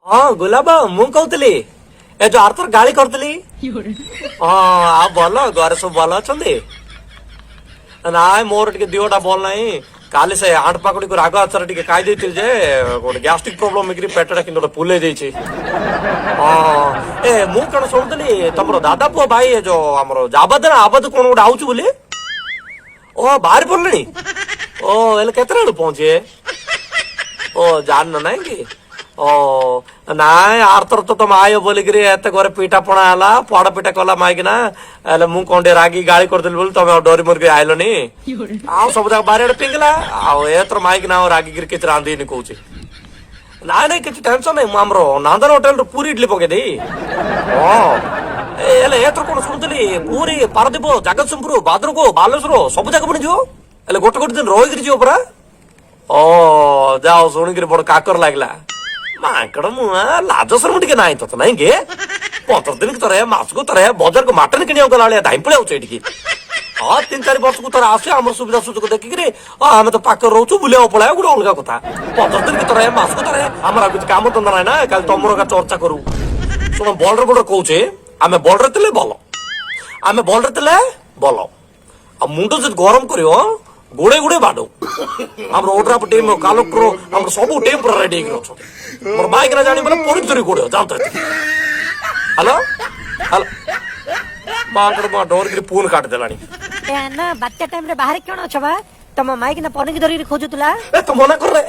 हाँ गुलाब मु कहूली ए जो आर थर गाड़ी करतली हाँ आ भल घर सब भल अच्छा ना मोर टे दिवटा भल ना काली से आंट पाकड़ी को राग आचार टे खाई जे गोटे गैस्ट्रिक प्रोब्लेम पेटा कि फुले हाँ ए मु कण शुणुली तुम दादा पुआ भाई जो आम जाबाद ना आबाद कौन गोटे आउच बोली ओ बाहर पड़े ओ हेल्ले केते पहुंचे ओ जान ना कि ओ ना आर थर तो तुम आयो बोलिकी एत घर पिठा पणा है पड़ पिठा कला माइकिना मु कौन रागी गाड़ी करदेली बोली तुम डरी मरिक आइलनी आ सब जाक बारे पिंगला आथर माइकिना रागिकी किसी रांधीनी कौच ना ना किसी टेंशन नहीं आमर नंदन होटेल पूरी इडली पकईदी हाँ एथर कौन शुणुली पूरी पारदीप जगतसिंहपुर भद्रक बालेश्वर सब जगह पड़ी जो गोटे गोटे दिन रहीकि जीव परा ओ जाओ शुणिक बड़ काकर लगला माकड़ मुआ लाज शरम टे ना तो ना गे 15 दिन की तरह मास को तरह बजार को मटन कि गला धाई पड़े आउे हाँ 3-4 वर्ष को तरह आसे आम सुविधा सुजोग देखिकी आम तो पाक रोचु बुले पड़ा गोटे अलग कथा 15 दिन की तरह मास को तरह आम किसी कम धंदा ना ना कल तुम चर्चा करू शुण बल्डर बल्डर कौचे आम बल्डर थे भल आम बल्डर थे भल आ मुंड जो गरम कर गोड़े गोड़े बाडो आम ओड्राफ टीम कलेक्टर आम सब टीम पूरा रेडी मोर बाइक ना जानी बोले पड़ी धरी गोड़े जानते हेलो हेलो मां डोर गिरी फोन काट देलानी ए ना बात्या टाइम रे बाहर क्यों न छबा तम माइक ना पनी धरी खोजुतला ए तो मना कर रे